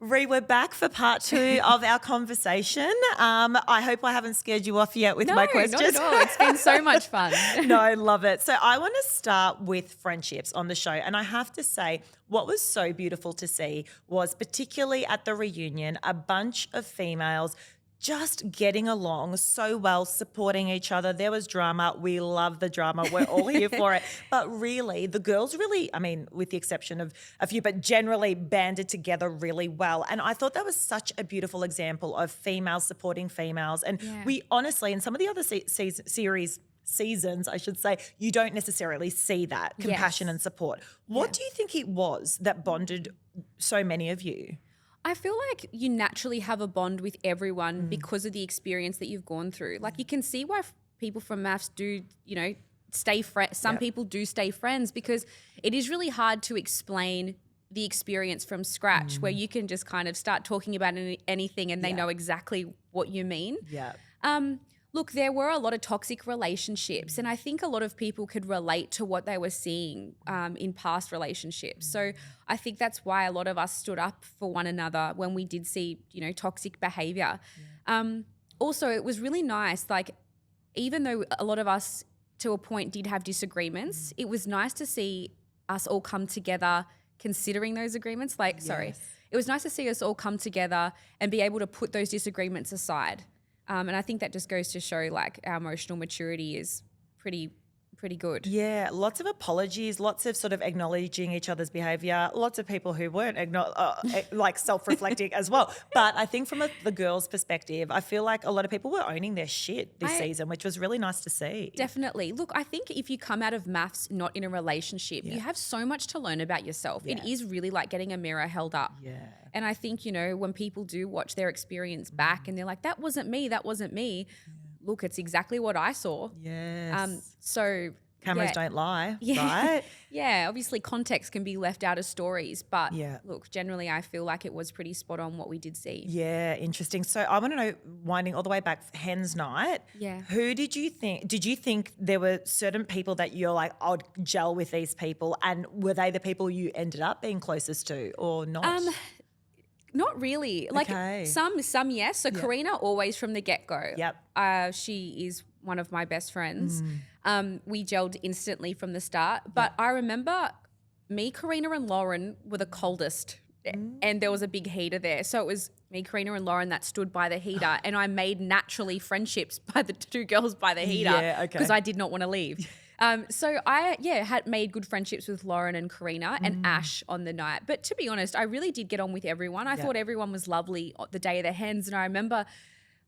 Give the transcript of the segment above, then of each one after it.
Rhi, we're back for part 2 of our conversation. I hope I haven't scared you off yet with my questions. No, not at all. It's been so much fun. No, I love it. So I want to start with friendships on the show. And I have to say, what was so beautiful to see was, particularly at the reunion, a bunch of females just getting along so well, supporting each other. There was drama. We love the drama. We're all here for it. But really, the girls really, I mean, with the exception of a few, but generally banded together really well. And I thought that was such a beautiful example of females supporting females. And we honestly, in some of the other seasons, I should say, you don't necessarily see that compassion and support. What do you think it was that bonded so many of you? I feel like you naturally have a bond with everyone because of the experience that you've gone through. Like, you can see why people from MAFS do, stay friends. Some people do stay friends because it is really hard to explain the experience from scratch where you can just kind of start talking about anything and they know exactly what you mean. Yeah. Look, there were a lot of toxic relationships, and I think a lot of people could relate to what they were seeing in past relationships. So I think that's why a lot of us stood up for one another when we did see, toxic behaviour. Also, it was really nice, like, even though a lot of us to a point did have disagreements, it was nice to see us all come together considering those agreements. It was nice to see us all come together and be able to put those disagreements aside. And I think that just goes to show, like, our emotional maturity is pretty good. Yeah, lots of apologies, lots of sort of acknowledging each other's behaviour, lots of people who weren't self-reflecting as well. But I think from the girls' perspective, I feel like a lot of people were owning their shit this season, which was really nice to see. Definitely. Look, I think if you come out of MAFS not in a relationship, you have so much to learn about yourself. Yeah. It is really like getting a mirror held up. Yeah. And I think, when people do watch their experience back and they're like, that wasn't me, look, it's exactly what I saw. Yes. So cameras don't lie, right? Yeah, obviously context can be left out of stories, but look, generally I feel like it was pretty spot on what we did see. Yeah, interesting. So I want to know, winding all the way back, Hens Night, who did you think there were certain people that you're like, I'd gel with these people, and were they the people you ended up being closest to or not? Not really. Like some yes. So Karina, always from the get-go. Yep. She is one of my best friends. We gelled instantly from the start. But I remember me, Karina and Lauren were the coldest and there was a big heater there. So it was me, Karina and Lauren that stood by the heater and I made naturally friendships by the two girls by the heater because I did not want to leave. So I had made good friendships with Lauren and Karina and Ash on the night. But to be honest, I really did get on with everyone. I thought everyone was lovely the day of the Hens. And I remember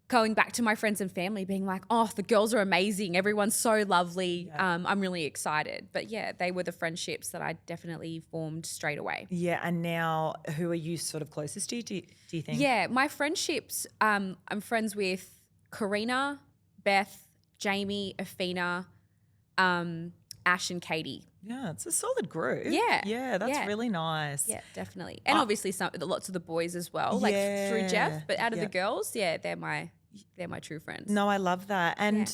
going back to my friends and family being like, oh, the girls are amazing. Everyone's so lovely. I'm really excited. But they were the friendships that I definitely formed straight away. Yeah. And now who are you sort of closest to, do you think? Yeah, my friendships, I'm friends with Karina, Beth, Jamie, Afina, Ash and Katie. Yeah, it's a solid group. Yeah, that's really nice. Yeah, definitely. And obviously lots of the boys as well, like through Jeff. But out of the girls, they're my true friends. No, I love that. And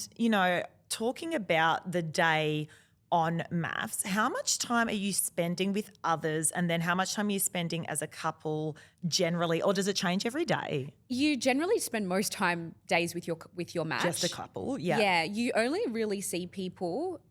talking about the day on MAFS, how much time are you spending with others, and then how much time are you spending as a couple generally, or does it change every day? You generally spend most days with your match. Just a couple, yeah. Yeah, you only really see people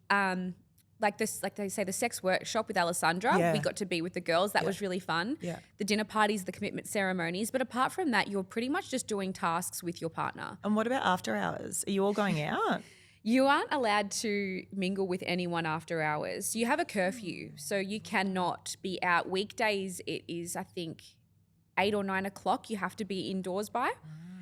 like they say, the sex workshop with Alessandra. We got to be with the girls. That was really fun. Yeah. The dinner parties, the commitment ceremonies. But apart from that, you're pretty much just doing tasks with your partner. And what about after hours? Are you all going out? You aren't allowed to mingle with anyone after hours. You have a curfew, so you cannot be out. Weekdays, it is, I think, 8 or 9 o'clock you have to be indoors by.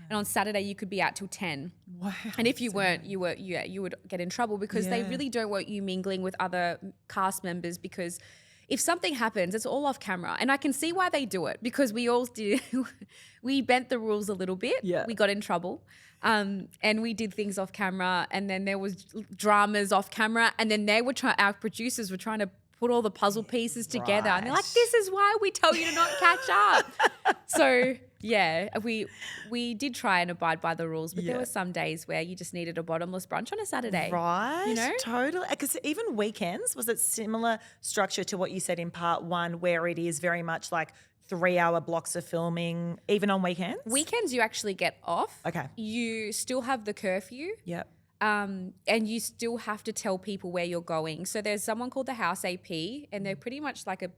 And on Saturday, you could be out till 10. Wow. And if you weren't, you would get in trouble because they really don't want you mingling with other cast members, because if something happens, it's all off camera. And I can see why they do it, because we all did. We bent the rules a little bit. Yeah. We got in trouble. And we did things off camera, and then there was dramas off camera, and then our producers were trying to put all the puzzle pieces together. And they're like, this is why we tell you to not catch up. So Yeah, we did try and abide by the rules, but Yeah. there were some days where you just needed a bottomless brunch on a Saturday. Right. You know? Totally. Because even weekends, was it similar structure to what you said in part one, where it is very much like 3-hour blocks of filming, even on weekends? Weekends you actually get off. Okay. You still have the curfew. Yep. And you still have to tell people where you're going. So there's someone called the House AP, and they're pretty much like a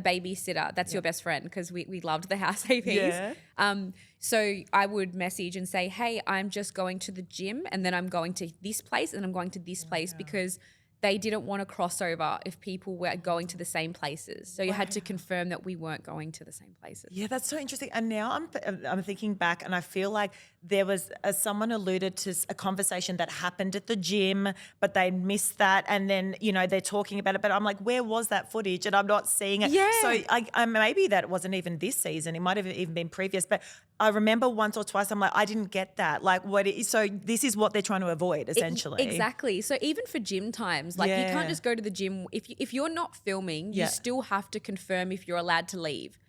babysitter. That's your best friend, because we loved the House APs. Yeah. So I would message and say, hey, I'm just going to the gym, and then I'm going to this place, and I'm going to this place, because they didn't want to cross over if people were going to the same places. So you had to confirm that we weren't going to the same places. Yeah, that's so interesting. And now I'm thinking back, and I feel like there was, someone alluded to a conversation that happened at the gym, but they missed that. And then, they're talking about it, but I'm like, where was that footage? And I'm not seeing it. Yeah. So I maybe that wasn't even this season. It might have even been previous. But I remember once or twice, I'm like, I didn't get that. Like, so this is what they're trying to avoid, essentially. Exactly. So even for gym times, like you can't just go to the gym. If you're not filming, you still have to confirm if you're allowed to leave.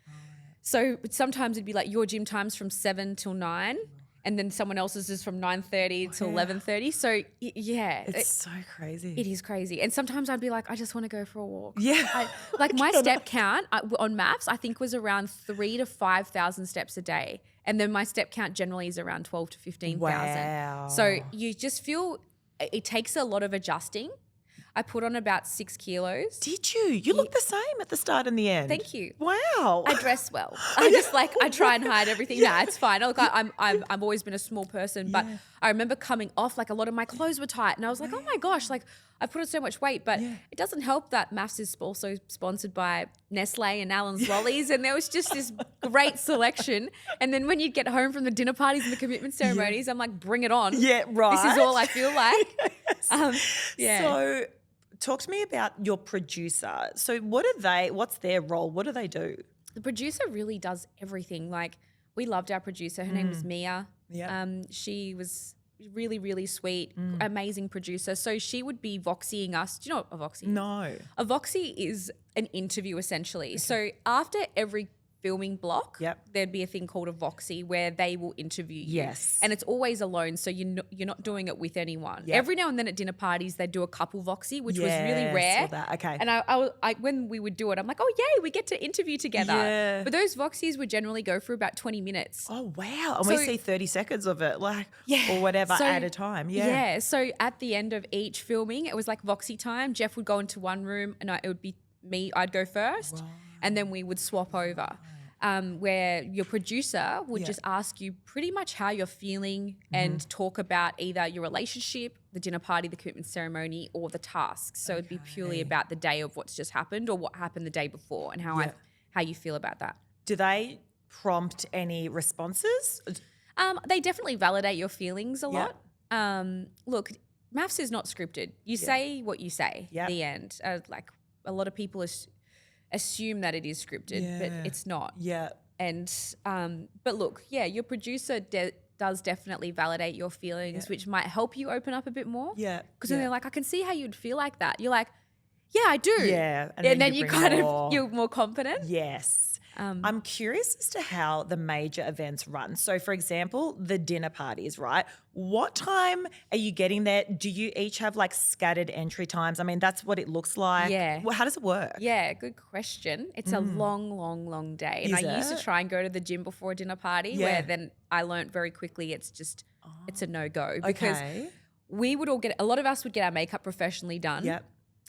So sometimes it'd be like your gym time's from 7 till 9. And then someone else's is from 9:30 till 11:30. So It's so crazy. It is crazy. And sometimes I'd be like, I just want to go for a walk. Yeah. My step count on MAFS, I think, was around 3,000 to 5,000 steps a day. And then my step count generally is around 12 to 15,000. Wow. So you just feel it takes a lot of adjusting. I put on about 6 kilos. Did you? You look the same at the start and the end. Thank you. Wow. I dress well. I try and hide everything. Nah, it's fine. Look, I've always been a small person, but I remember coming off, like, a lot of my clothes were tight, and I was like, oh my gosh, like, I put on so much weight. But it doesn't help that MAFS is also sponsored by Nestle and Allen's Lollies, and there was just this great selection. And then when you'd get home from the dinner parties and the commitment ceremonies, I'm like, bring it on. Yeah, right. This is all I feel like. So talk to me about your producer. So what's their role? What do they do? The producer really does everything. Like, we loved our producer. Her name was Mia. Yeah. She was really, really sweet, amazing producer. So she would be voxying us. Do you know what a voxy is? No. A voxy is an interview, essentially. Okay. So after every filming block, there'd be a thing called a voxy where they will interview you. Yes. And it's always alone, so you're not doing it with anyone. Yep. Every now and then at dinner parties, they do a couple voxy, which was really rare. Saw that. Okay. And I when we would do it, I'm like, oh, yay, we get to interview together. Yeah. But those voxies would generally go for about 20 minutes. Oh, wow. And we see 30 seconds of it, like, or whatever at a time. Yeah. Yeah. So at the end of each filming, it was like voxy time. Jeff would go into one room, and it would be me. I'd go first, and then we would swap over. Where your producer would just ask you pretty much how you're feeling and talk about either your relationship, the dinner party, the commitment ceremony, or the tasks. So it'd be purely about the day of what's just happened or what happened the day before and how you feel about that. Do they prompt any responses? They definitely validate your feelings a lot. Look, MAFS is not scripted. You say what you say at the end. Like, a lot of people assume that it is scripted, but it's not. Yeah. And but look, your producer does definitely validate your feelings, which might help you open up a bit more. Yeah. Because then they're like, I can see how you'd feel like that. You're like, yeah, I do. Yeah. And then you you're more confident. Yes. I'm curious as to how the major events run. So, for example, the dinner parties, right? What time are you getting there? Do you each have like scattered entry times? I mean, that's what it looks like. Yeah. Well, how does it work? Yeah, good question. It's a long, long, long day. And I used to try and go to the gym before a dinner party where then I learned very quickly it's a no-go. Because we would a lot of us would get our makeup professionally done. Yep.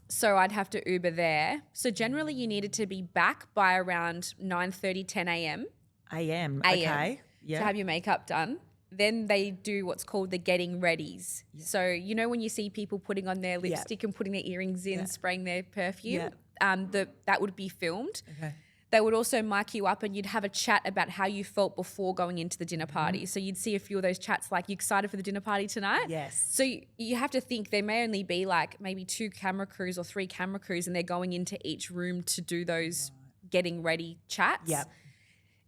So I'd have to Uber there. So generally you needed to be back by around 9:30, 10 a.m. A.M. Okay. Yeah. To have your makeup done. Then they do what's called the getting readies. Yeah. So when you see people putting on their lipstick and putting their earrings in, spraying their perfume, that would be filmed. Okay. They would also mic you up and you'd have a chat about how you felt before going into the dinner party. So you'd see a few of those chats like, you excited for the dinner party tonight? Yes. So you have to think there may only be like maybe 2 camera crews or 3 camera crews and they're going into each room to do those getting ready chats. Yep.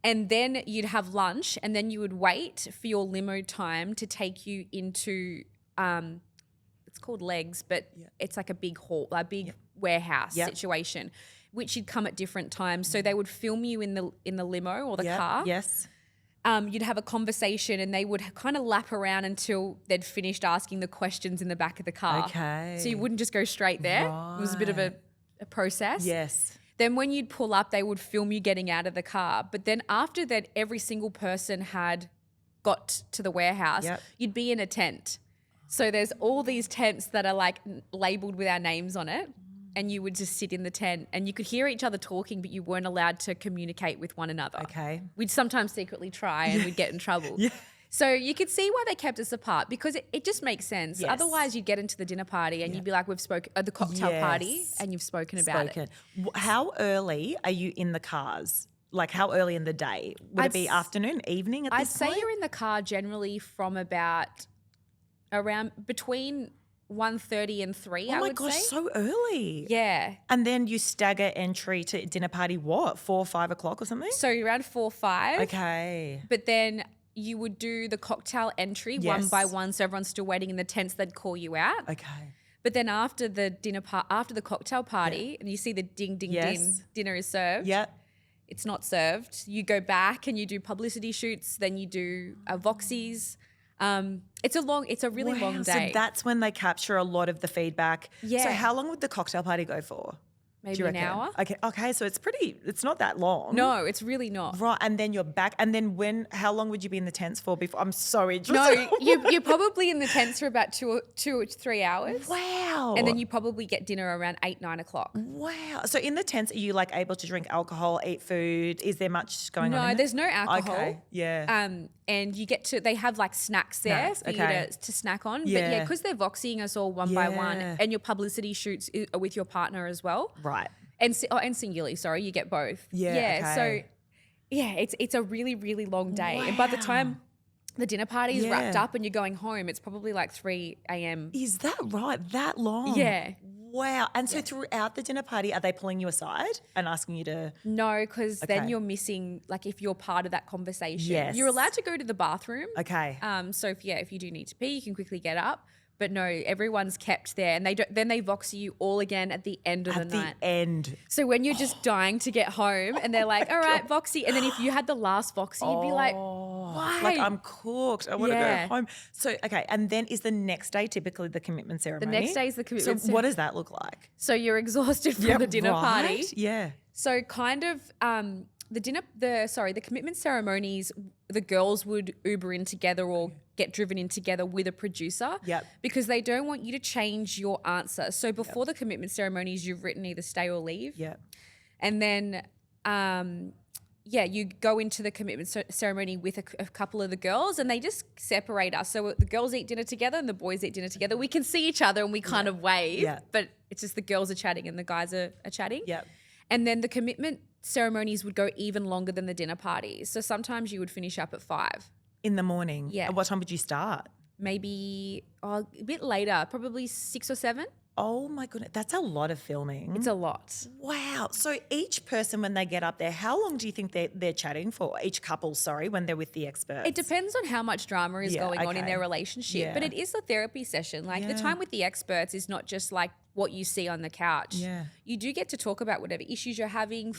And then you'd have lunch and then you would wait for your limo time to take you into, it's called legs, but it's like a big hall, a big warehouse situation, which you'd come at different times. So they would film you in the limo or the car. Yes. you'd have a conversation and they would kind of lap around until they'd finished asking the questions in the back of the car. Okay. So you wouldn't just go straight there. It was a bit of a process. Yes. Then when you'd pull up, they would film you getting out of the car. But then after that, every single person had got to the warehouse, you'd be in a tent. So there's all these tents that are like labeled with our names on it. And you would just sit in the tent and you could hear each other talking, but you weren't allowed to communicate with one another. Okay. We'd sometimes secretly try and we'd get in trouble. So you could see why they kept us apart because it just makes sense. Yes. Otherwise, you'd get into the dinner party and you'd be like, we've spoken at the cocktail party and you've spoken about it. How early are you in the cars? Like how early in the day? Would it be afternoon, evening at this point? I'd say you're in the car generally from about around between 1:30 and 3, I would say. Oh my gosh, so early. Yeah. And then you stagger entry to dinner party, what, 4 or 5 o'clock or something? So around 4, 5. Okay. But then you would do the cocktail entry one by one, so everyone's still waiting in the tents. They'd call you out. Okay. But then after the after the cocktail party, and you see the ding ding ding, dinner is served. Yeah. It's not served. You go back and you do publicity shoots. Then you do Voxys. It's a really long day. So that's when they capture a lot of the feedback. Yeah. So how long would the cocktail party go for? Maybe an hour. Okay. So it's not that long. No, it's really not. Right. And then you're back. And then how long would you be in the tents for before? I'm so interested. No, you're probably in the tents for about 2 or 3 hours. Wow. And then you probably get dinner around 8, 9 o'clock. Wow. So in the tents, are you like able to drink alcohol, eat food? Is there much going on? No, there's no alcohol. Okay. Yeah. And you get they have like snacks there for you to snack on. But yeah, because they're voxying us all one by one and your publicity shoots are with your partner as well. Right. And singularly, sorry, you get both. Yeah. Okay. So yeah, it's a really, really long day. Wow. And by the time the dinner party is wrapped up and you're going home, it's probably like 3 a.m. Is that right? That long? Yeah. Wow. And so throughout the dinner party, are they pulling you aside and asking you to? No, because then you're missing, like if you're part of that conversation. Yes. You're allowed to go to the bathroom. Okay. So if you do need to pee, you can quickly get up. But no, everyone's kept there, and then they voxy you all again at the end of the night. At the end. So when you're just dying to get home, and they're like, "All right, voxy," and then if you had the last voxy, you'd be like, "Why?" Like I'm cooked. I want to go home. So and then is the next day typically the commitment ceremony? The next day is the commitment. So what does that look like? So you're exhausted from the dinner party. Yeah. So kind of the commitment ceremonies, the girls would Uber in together or get driven in together with a producer. Yep. Because they don't want you to change your answer. So before the commitment ceremonies, you've written either stay or leave. Yeah. And then you go into the commitment ceremony with a couple of the girls and they just separate us. So the girls eat dinner together and the boys eat dinner together. We can see each other and we kind of wave, but it's just the girls are chatting and the guys are chatting. Yeah. And then the commitment ceremonies would go even longer than the dinner parties. So sometimes you would finish up at 5. In the morning? Yeah. And what time would you start? Maybe a bit later, probably 6 or 7. Oh my goodness, that's a lot of filming. It's a lot. Wow. So each person, when they get up there, how long do you think they're chatting for? Each couple, when they're with the experts? It depends on how much drama is going on in their relationship. Yeah. But it is a therapy session. Like the time with the experts is not just like what you see on the couch. Yeah. You do get to talk about whatever issues you're having,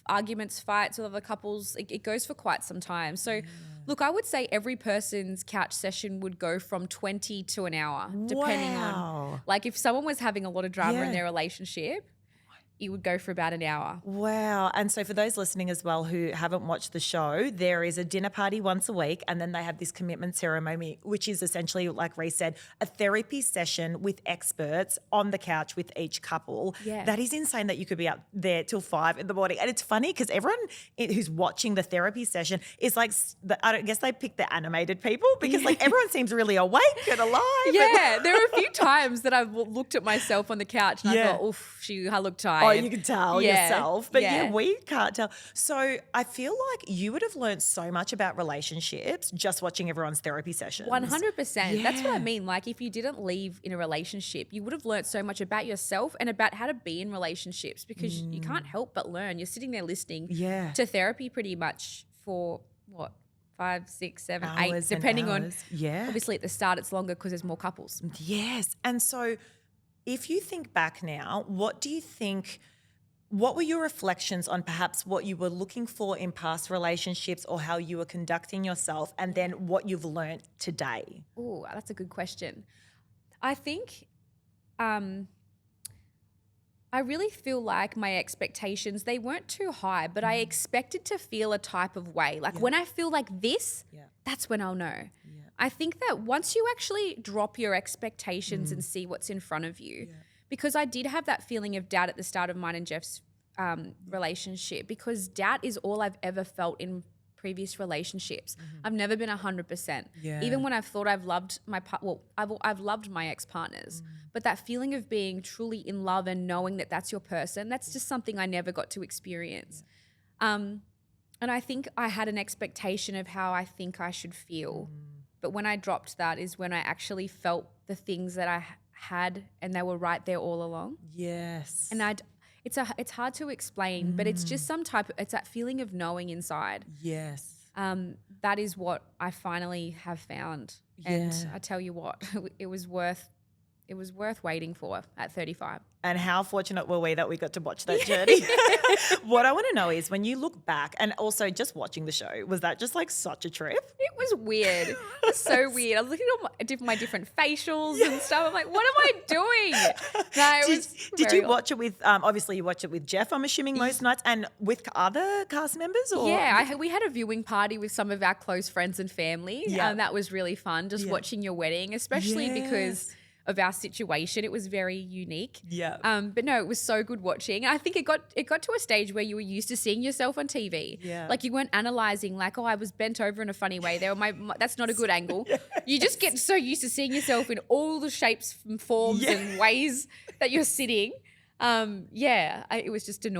arguments, fights with other couples. It goes for quite some time. So look, I would say every person's couch session would go from 20 to an hour, depending on, like if someone was having a lot of drama in their relationship, it would go for about an hour. Wow. And so for those listening as well who haven't watched the show, there is a dinner party once a week and then they have this commitment ceremony, which is essentially, like Rhi said, a therapy session with experts on the couch with each couple. Yeah. That is insane that you could be up there till 5 in the morning. And it's funny because everyone who's watching the therapy session is like, I guess they pick the animated people because like everyone seems really awake and alive. Yeah. There are a few times that I've looked at myself on the couch and I thought, oof, I look tired. Oh, you can tell yourself. But we can't tell. So I feel like you would have learned so much about relationships just watching everyone's therapy sessions. 100%. Yeah. That's what I mean. Like if you didn't leave in a relationship, you would have learned so much about yourself and about how to be in relationships because you can't help but learn. You're sitting there listening to therapy pretty much for 5, 6, 7, hours 8, depending on. Yeah. Obviously at the start it's longer because there's more couples. Yes. And so if you think back now, what do you think what were your reflections on perhaps what you were looking for in past relationships or how you were conducting yourself, and then what you've learned today? Oh, that's a good question. I think I really feel like my expectations, they weren't too high, but I expected to feel a type of way. Like when I feel like this, that's when I'll know. Yeah. I think that once you actually drop your expectations and see what's in front of you, because I did have that feeling of doubt at the start of mine and Jeff's relationship, because doubt is all I've ever felt in previous relationships. I've never been 100%. Yeah. Even when I've thought I've loved I've loved my ex-partners, but that feeling of being truly in love and knowing that that's your person, that's just something I never got to experience. And I think I had an expectation of how I think I should feel. But when I dropped that is when I actually felt the things that I had, and they were right there all along. Yes. And it's hard to explain, but it's just it's that feeling of knowing inside. Yes. That is what I finally have found. Yeah. And I tell you what, it was worth waiting for at 35. And how fortunate were we that we got to watch that journey? What I want to know is, when you look back, and also just watching the show, was that just like such a trip? It was weird. It was so weird. I was looking at my different facials and stuff. I'm like, what am I doing? No, did you watch it with, obviously you watch it with Jeff, I'm assuming, most nights, and with other cast members? Or? Yeah, we had a viewing party with some of our close friends and family. Yeah. That was really fun, just watching your wedding, especially because of our situation. It was very unique. Yeah. But no, it was so good watching. I think it got to a stage where you were used to seeing yourself on TV. Yeah. Like you weren't analyzing like, oh, I was bent over in a funny way. That's not a good angle. Yes. You just get so used to seeing yourself in all the shapes and forms and ways that you're sitting. It was just the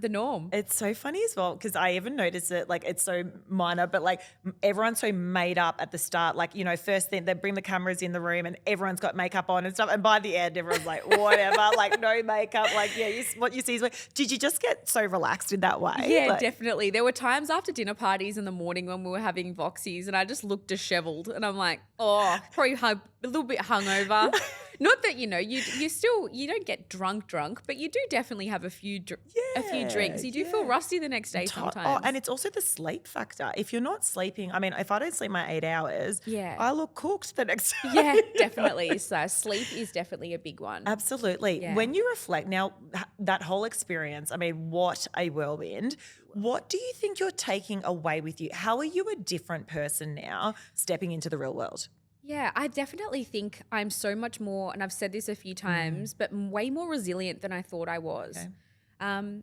norm. It's so funny as well, because I even noticed it, like it's so minor, but like everyone's so made up at the start. Like, you know, first thing they bring the cameras in the room and everyone's got makeup on and stuff. And by the end, everyone's like, whatever, like no makeup. Like, what you see is what. Did you just get so relaxed in that way? Yeah, like, definitely. There were times after dinner parties in the morning when we were having Voxys and I just looked disheveled and I'm like, oh, probably a little bit hungover. Not that, you don't get drunk, but you do definitely have a few drinks. You do feel rusty the next day sometimes. Oh, and it's also the sleep factor. If you're not sleeping, I mean, if I don't sleep my 8 hours, I look cooked the next day. Yeah, definitely. So sleep is definitely a big one. Absolutely. Yeah. When you reflect now, that whole experience, I mean, what a whirlwind. What do you think you're taking away with you? How are you a different person now stepping into the real world? Yeah, I definitely think I'm so much more, and I've said this a few times, but way more resilient than I thought I was. Okay.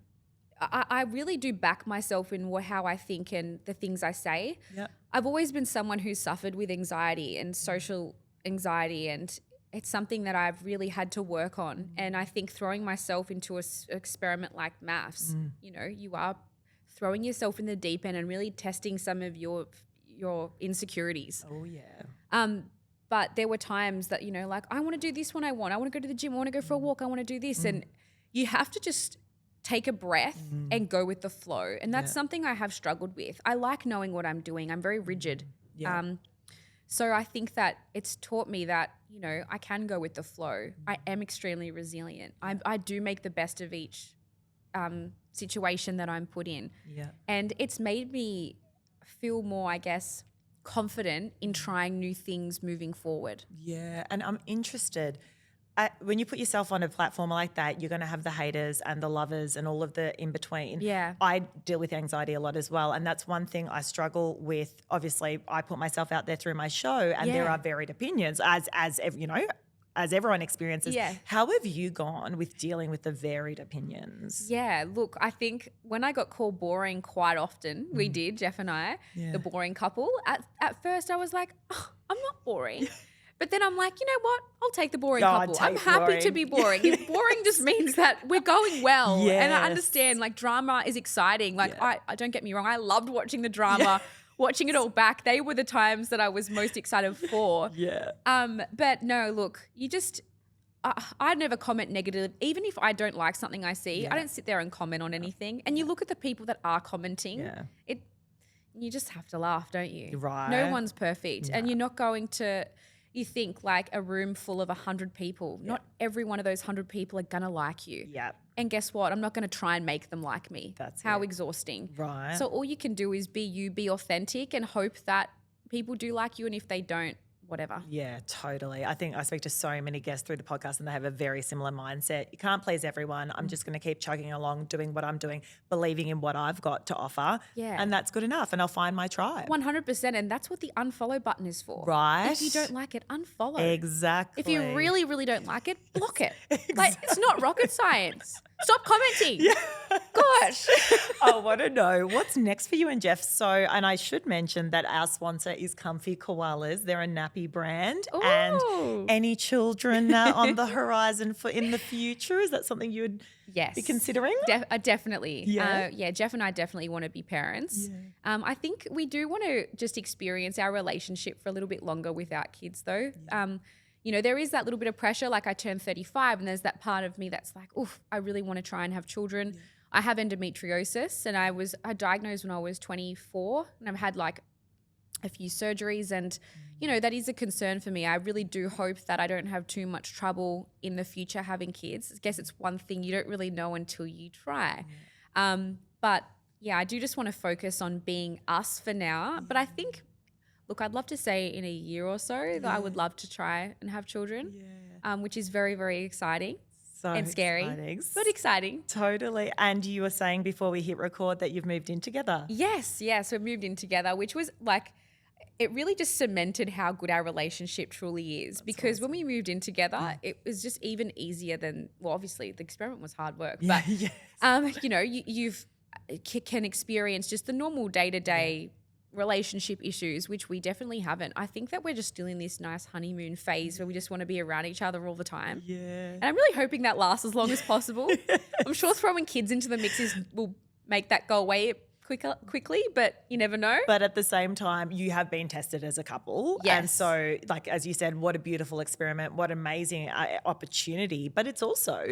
I really do back myself in how I think and the things I say. Yep. I've always been someone who's suffered with anxiety and social anxiety, and it's something that I've really had to work on. And I think throwing myself into an experiment like MAFS, you are throwing yourself in the deep end and really testing some of your insecurities. Oh, yeah. But there were times that, like, I want to do this when I want to go to the gym, I want to go for a walk, I want to do this. And you have to just take a breath and go with the flow. And that's something I have struggled with. I like knowing what I'm doing. I'm very rigid. Yeah. So I think that it's taught me that, I can go with the flow. I am extremely resilient. I do make the best of each situation that I'm put in. Yeah. And it's made me feel more, I guess, confident in trying new things moving forward. Yeah, and I'm interested. When you put yourself on a platform like that, you're going to have the haters and the lovers and all of the in between. Yeah. I deal with anxiety a lot as well, and that's one thing I struggle with. Obviously, I put myself out there through my show, and there are varied opinions, as everyone experiences. Yeah. How have you gone with dealing with the varied opinions? Yeah, look, I think when I got called boring quite often, we did, Jeff and I, the boring couple, at first I was like, oh, I'm not boring. But then I'm like, you know what? I'll take the boring couple. I'm happy to be boring. If boring just means that we're going well. Yes. And I understand, like, drama is exciting. Like, I don't get me wrong, I loved watching the drama. Yeah. Watching it all back, they were the times that I was most excited for. Yeah. But no, look, you just, I never comment negative. Even if I don't like something I see, I don't sit there and comment on anything. And you look at the people that are commenting, you just have to laugh, don't you? Right. No one's perfect. Yeah. And you're not going to, you think like a room full of 100 people, not every one of those 100 people are going to like you. Yeah. And guess what? I'm not going to try and make them like me. That's how it. exhausting. Right. So all you can do is be you, be authentic, and hope that people do like you. And if they don't, whatever. Yeah, totally. I think I speak to so many guests through the podcast and they have a very similar mindset. You can't please everyone. I'm just going to keep chugging along, doing what I'm doing, believing in what I've got to offer. Yeah. And that's good enough. And I'll find my tribe. 100%. And that's what the unfollow button is for. Right. If you don't like it, unfollow. Exactly. If you really, really don't like it, block it. Like, it's not rocket science. Stop commenting. Yeah. Gosh. I want to know what's next for you and Jeff. So, and I should mention that our sponsor is Comfy Koalas. They're a nappy brand. Ooh. And any children on the horizon for in the future? Is that something you would be considering? Definitely. Yeah. Jeff and I definitely want to be parents. Yeah. I think we do want to just experience our relationship for a little bit longer without kids though. Yeah. You know, there is that little bit of pressure. Like I turned 35 and there's that part of me that's like, oof, I really want to try and have children. Yeah. I have endometriosis and I diagnosed when I was 24 and I've had like a few surgeries and, you know, that is a concern for me. I really do hope that I don't have too much trouble in the future having kids. I guess it's one thing you don't really know until you try. Yeah. But yeah, I do just want to focus on being us for now. But I think, look, I'd love to say in a year or so that I would love to try and have children, which is very, very exciting. So and scary, but exciting. Totally. And you were saying before we hit record that you've moved in together. Yes. We've moved in together, which was like, it really just cemented how good our relationship truly is. That's because awesome. When we moved in together, it was just even easier than, well, obviously the experiment was hard work, but you know, you can experience just the normal day-to-day relationship issues, which we definitely haven't. I think that we're just still in this nice honeymoon phase where we just want to be around each other all the time. Yeah. And I'm really hoping that lasts as long as possible. I'm sure throwing kids into the mix will make that go away quickly, but you never know. But at the same time, you have been tested as a couple. Yes. And so, like, as you said, what a beautiful experiment, what amazing opportunity. But it's also,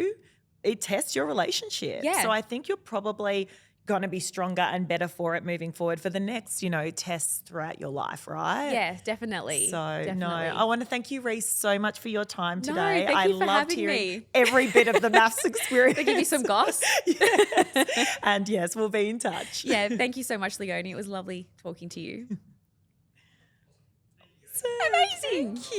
it tests your relationship. Yeah. So I think you're probably going to be stronger and better for it moving forward for the next, you know, tests throughout your life, right? Yeah, definitely. So, no, I want to thank you, Rhi, so much for your time today. Thank you for loved having hearing me. Every bit of the MAFS experience. They give you some goss. Yes. And yes, we'll be in touch. Yeah, thank you so much, Leonie. It was lovely talking to you. Amazing. Thank you.